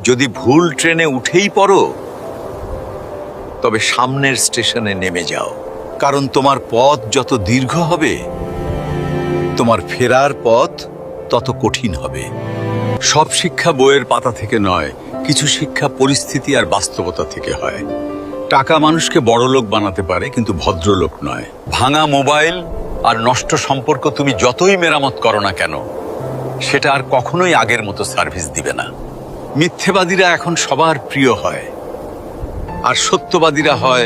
যদি ভুল ট্রেনে উঠেই পড়ো, তবে সামনের স্টেশনে নেমে যাও, কারণ তোমার পথ যত দীর্ঘ হবে, তোমার ফেরার পথ তত কঠিন হবে। সব শিক্ষা বইয়ের পাতা থেকে নয়, কিছু শিক্ষা পরিস্থিতি আর বাস্তবতা থেকে হয়। টাকা মানুষকে বড়লোক বানাতে পারে, কিন্তু ভদ্রলোক নয়। ভাঙা মোবাইল আর নষ্ট সম্পর্ক তুমি যতই মেরামত করো না কেন, সেটা আর কখনোই আগের মতো সার্ভিস দিবে না। মিথ্যেবাদীরা এখন সবার প্রিয় হয়, আর সত্যবাদীরা হয়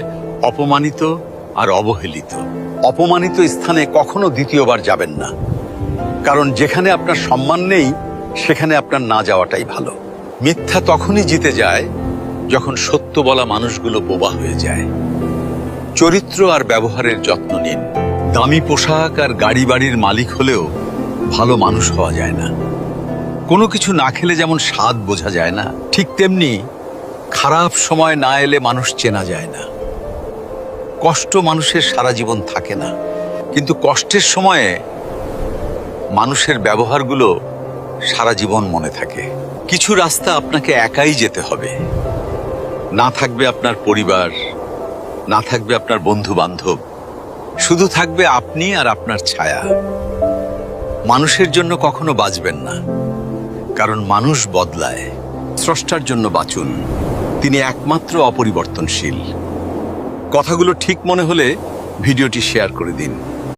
অপমানিত আর অবহেলিত। অপমানিত স্থানে কখনো দ্বিতীয়বার যাবেন না, কারণ যেখানে আপনার সম্মান নেই, সেখানে আপনার না যাওয়াটাই ভালো। মিথ্যা তখনই জিতে যায় যখন সত্য বলা মানুষগুলো বোবা হয়ে যায়। চরিত্র আর ব্যবহারের যত্ন নিন। দামি পোশাক আর গাড়ি বাড়ির মালিক হলেও ভালো মানুষ হওয়া যায় না। কোনো কিছু না খেলে যেমন স্বাদ বোঝা যায় না, ঠিক তেমনি খারাপ সময় না এলে মানুষ চেনা যায় না। কষ্ট মানুষের সারা জীবন থাকে না, কিন্তু কষ্টের সময়ে মানুষের ব্যবহারগুলো সারা জীবন মনে থাকে। কিছু রাস্তা আপনাকে একাই যেতে হবে। না থাকবে আপনার পরিবার, না থাকবে আপনার বন্ধু বান্ধব, শুধু থাকবে আপনি আর আপনার ছায়া। মানুষের জন্য কখনো বাঁচবেন না, কারণ মানুষ বদলায়। স্রষ্টার জন্য বাঁচুন, তিনি একমাত্র অপরিবর্তনশীল। কথাগুলো ঠিক মনে হলে ভিডিওটি শেয়ার করে দিন।